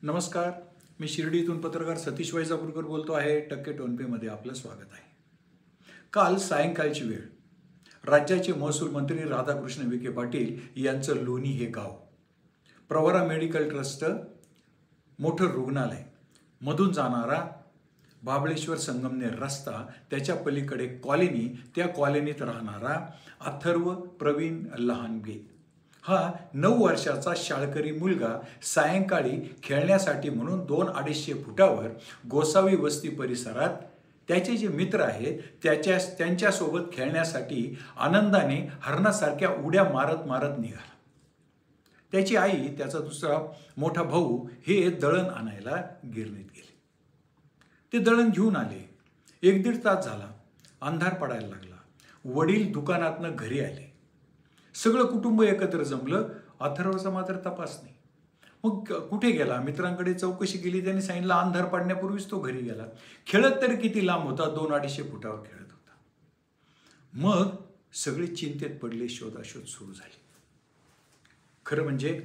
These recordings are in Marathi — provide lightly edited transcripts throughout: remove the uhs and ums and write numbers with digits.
नमस्कार, मी शिर्डीतून पत्रकार सतीश वैजापूरकर बोलतो आहे. टक्के टोनपेमध्ये आपलं स्वागत आहे. काल सायंकाळची वेळ, राज्याचे महसूल मंत्री राधाकृष्ण विखे पाटील यांचं लोणी हे गाव, प्रवरा मेडिकल ट्रस्ट, मोठं रुग्णालय, मधून जाणारा बाबळेश्वर संगमनेर रस्ता, त्याच्या पलीकडे कॉलनी, त्या कॉलनीत राहणारा अथर्व प्रवीण लहानगे हा 9 वर्षाचा शाळकरी मुलगा सायंकाळी खेळण्यासाठी म्हणून 200-250 फुटावर गोसावी वस्ती परिसरात त्याचे जे मित्र आहेत त्यांच्यासोबत खेळण्यासाठी आनंदाने हरणासारख्या उड्या मारत मारत निघाला. त्याची आई, त्याचा दुसरा मोठा भाऊ हे दळण आणायला गिरणीत गेले. ते दळण घेऊन आले. 1-1.5 तास झाला. अंधार पडायला लागला. वडील दुकानातनं घरी आले. सगळं कुटुंब एकत्र जमलं. अथर्वचा मात्र तपास नाही. मग कुठे गेला? मित्रांकडे चौकशी केली. त्यांनी सांगितलं अंधार पडण्यापूर्वीच तो घरी गेला. खेळत तरी किती लांब होता? 200-250 फुटावर खेळत होता. मग सगळे चिंतेत पडले. शोधाशोध सुरू झाली. खरं म्हणजे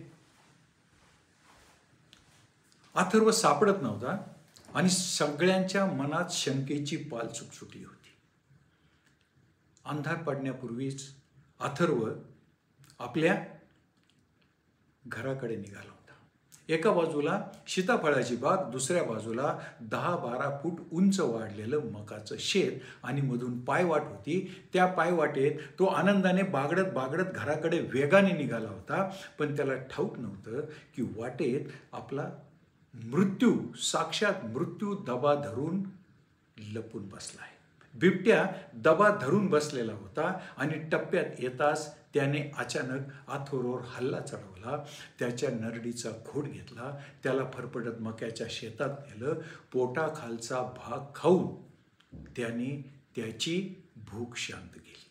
अथर्व सापडत नव्हता आणि सगळ्यांच्या मनात शंकेची पाल सुटली होती. अंधार पडण्यापूर्वीच अथर्व आपल्या घराकडे निघाला होता. एका बाजूला सीताफळाची बाग, दुसऱ्या बाजूला 10-12 फूट उंच वाढलेलं मकाचं शेत आणि मधून पायवाट होती. त्या पायवाटेत तो आनंदाने बागडत बागडत घराकडे वेगाने निघाला होता. पण त्याला ठाऊक नव्हतं की वाटेत आपला मृत्यू, साक्षात मृत्यू दबा धरून लपून बसला आहे. बिबट्या दबा धरून बसलेला होता आणि टप्प्यात येताच त्याने अचानक अथर्ववर हल्ला चढवला. त्याच्या नरडीचा घोट घेतला. त्याला फरफटत मक्याच्या शेतात नेलं. पोटाखालचा भाग खाऊन त्याने त्याची भूक शांत केली.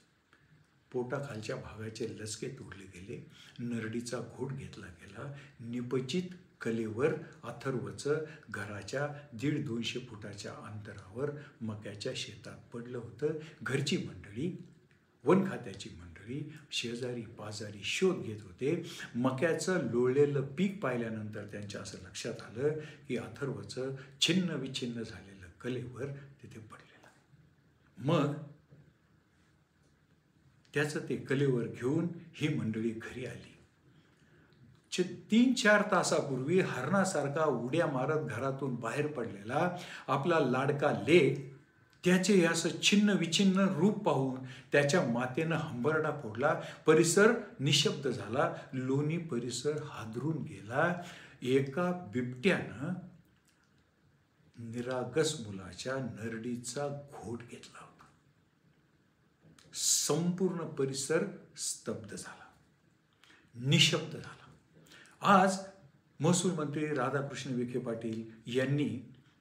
पोटाखालच्या भागाचे लचके तोडले गेले. नरडीचा घोट घेतला गेला. निपचित कलेवर अथर्वचं घराच्या 150-200 फुटाच्या अंतरावर मक्याच्या शेतात पडलं होतं. घरची मंडळी, वन खात्याची मंडळी, शेजारी पाजारी शोध घेत होते. मक्याचं लोळलेलं पीक पाहिल्यानंतर त्यांच्या असं लक्षात आलं की अथर्वचं छिन्न विछिन्न झालेलं कलेवर तिथे पडलेलं. मग त्याचं ते कलेवर घेऊन ही मंडळी घरी आली. 3-4 तासापूर्वी हरणासारखा उड्या मारत घरातून बाहेर पडलेला आपला लाडका लेक, त्याचे असं छिन्न विछिन्न रूप पाहून त्याच्या मातेनं हंबरडा फोडला. परिसर निशब्द झाला. लोणी परिसर हादरून गेला. एका बिबट्यानं निरागस मुलाच्या नरडीचा घोट घेतला होता. संपूर्ण परिसर स्तब्ध झाला, निशब्द झाला. आज महसूल मंत्री राधाकृष्ण विखे पाटील यांनी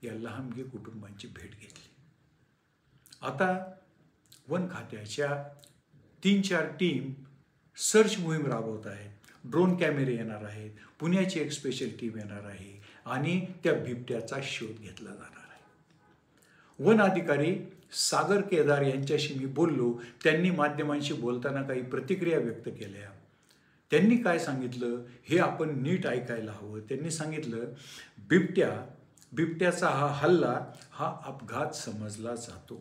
या लहानगे कुटुंबांची भेट घेतली. आता वन खात्याच्या 3-4 टीम सर्च मोहीम राबवत आहेत. ड्रोन कॅमेरे येणार आहेत. पुण्याची एक स्पेशल टीम येणार आहे आणि त्या बिबट्याचा शोध घेतला जाणार आहे. वन अधिकारी सागर केदार यांच्याशी मी बोललो. त्यांनी माध्यमांशी बोलताना काही प्रतिक्रिया व्यक्त केल्या. त्यांनी काय सांगितलं हे आपण नीट ऐकायला हवं. त्यांनी सांगितलं, बिबट्याचा हा हल्ला हा अपघात समजला जातो.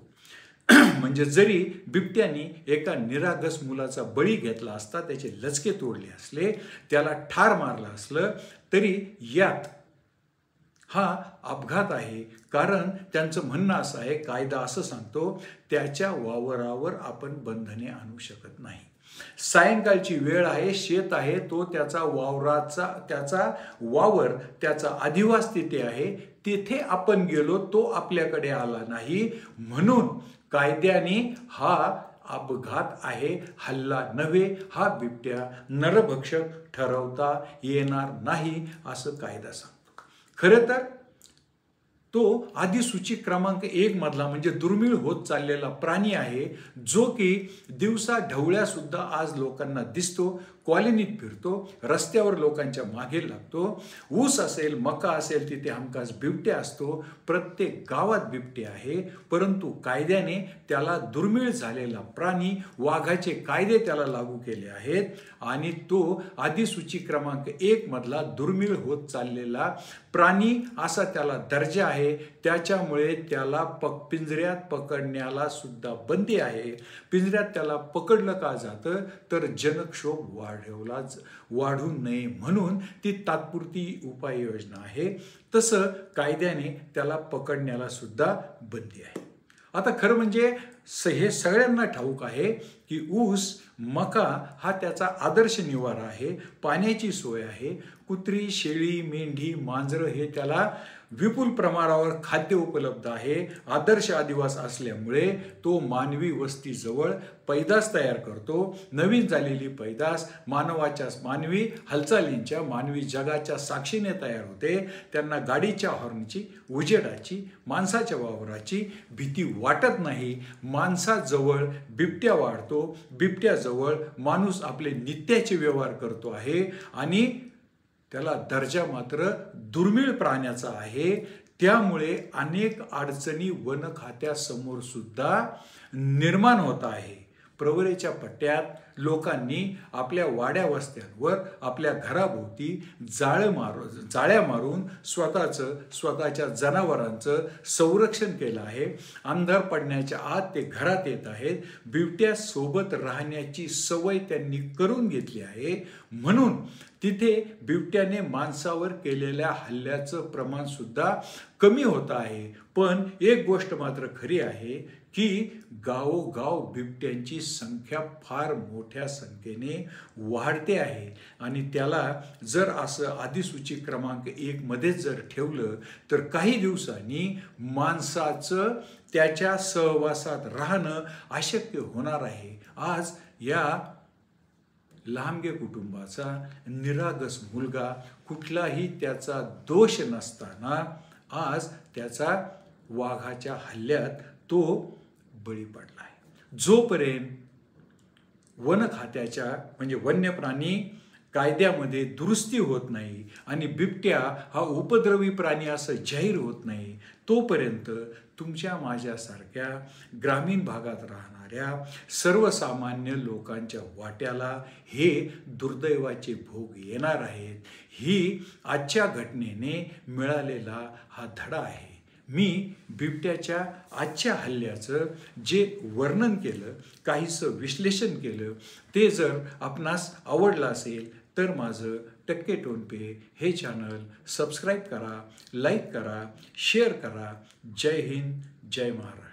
म्हणजे जरी बिबट्याने एका निरागस मुलाचा बळी घेतला असता, त्याचे लचके तोडले असले, त्याला ठार मारलं असलं, तरी यात हा अपघात आहे. कारण त्यांचं म्हणणं असं आहे, कायदा असं सांगतो, त्याच्या वावरावर आपण बंधने आणू शकत नाही. सायंकाळची वेळ आहे, शेत आहे, तो त्याचा वावर, त्याचा अधिवास तिथे आहे. तिथे आपण गेलो, तो आपल्याकडे आला नाही, म्हणून कायद्याने हा अपघात आहे, हल्ला नव्हे. हा बिबट्या नरभक्षक ठरवता येणार नाही असं कायदा सांगतो. खरं तर तो अधिसूची क्रमांक 1 मधला म्हणजे दुर्मिळ होत चाललेला प्राणी आहे, जो की दिवसा ढवळ्या सुद्धा आज लोकांना दिसतो. कॉलनीत फिरतो, रस्त्यावर लोकांच्या मागे लागतो, ऊस असेल मका असेल तिथे हमखास बिबट्या असतो, प्रत्येक गावात बिबटे आहे, परंतु कायद्याने त्याला दुर्मिळ झालेला प्राणी, वाघाचे कायदे त्याला लागू केले आहेत आणि तो अधिसूची क्रमांक 1 मधला दुर्मिळ होत चाललेला प्राणी असा त्याला दर्जा आहे। त्याच्यामुळे त्याला पिंजऱ्यात पकडण्याला सुद्धा बंदी आहे। पिंजऱ्यात त्याला पकडलं का जातं तर जनक्षोभ वाढू नये म्हणून ती तात्पुरती उपाययोजना आहे। तसं कायद्याने त्याला पकडण्याला सुद्धा बंदी आहे। आता खरं म्हणजे हे सगळ्यांना ठाऊक आहे की ऊस मका हा त्याचा आदर्श निवारा आहे, पाण्याची सोय आहे, कुत्री शेळी मेंढी मांजरं हे त्याला विपुल प्रमाणावर खाद्य उपलब्ध आहे। आदर्श आदिवास असल्यामुळे तो मानवी वस्तीजवळ पैदास तयार करतो। नवीन झालेली पैदास मानवी हालचालींच्या मानवी जगाच्या साक्षीने तयार होते। त्यांना गाडीच्या हॉर्नची, उजेडाची, माणसाच्या वावराची भीती वाटत नाही। माणसाजवळ बिबट्या वाढतो, बिबट्याजवळ माणूस आपले नित्याचे व्यवहार करतो आहे आणि त्याला दर्जा मात्र दुर्मिळ प्राण्याचा आहे। त्यामुळे अनेक अडचणी वन खात्यासमोर सुद्धा निर्माण होत आहे। प्रवरेच्या पट्ट्यात लोकांनी आपल्या वाड्या वस्त्यांवर आपल्या घराभोवती जाळ्या मारून स्वतःच्या जनावरांचं संरक्षण केलं आहे। अंधार पडण्याच्या आत ते घरात येत आहेत। बिबट्या सोबत राहण्याची सवय त्यांनी करून घेतली आहे, म्हणून तिथे बिबट्याने माणसावर केलेल्या हल्ल्याचं प्रमाण सुद्धा कमी होत आहे। पण एक गोष्ट मात्र खरी आहे की गावोगाव बिबट्यांची संख्या फार मोठ्या संख्येने वाढते आहे आणि त्याला जर असं अधिसूची क्रमांक 1 मध्येच जर ठेवलं तर काही दिवसांनी माणसाचं त्याच्या सहवासात राहणं अशक्य होणार आहे। आज या लांबगे कुटुंबाचा निरागस मुलगा, कुठलाही त्याचा दोष नसताना आज त्याचा वाघाच्या हल्ल्यात तो बळी पडला आहे। जोपर्यंत वन खात्याच्या म्हणजे वन्य प्राणी कायद्यामध्ये दुरुस्ती होत नाही आणि बिबट्या हा उपद्रवी प्राणी असं जाहीर होत नाही, तोपर्यंत तुमच्या माझ्यासारख्या ग्रामीण भागात राहणाऱ्या सर्वसामान्य लोकांच्या वाट्याला हे दुर्दैवाचे भोग येणार आहेत। ही आजच्या घटनेने मिळालेला हा धडा आहे। मी बिबट्याच्या आजच्या हल्ल्याचं जे वर्णन केलं, काहीसं विश्लेषण केलं, ते जर आपणास आवडलं असेल तर माझं टक्के टोनपे हे चॅनल सबस्क्राईब करा, लाईक करा, शेअर करा। जय हिंद, जय महाराष्ट्र।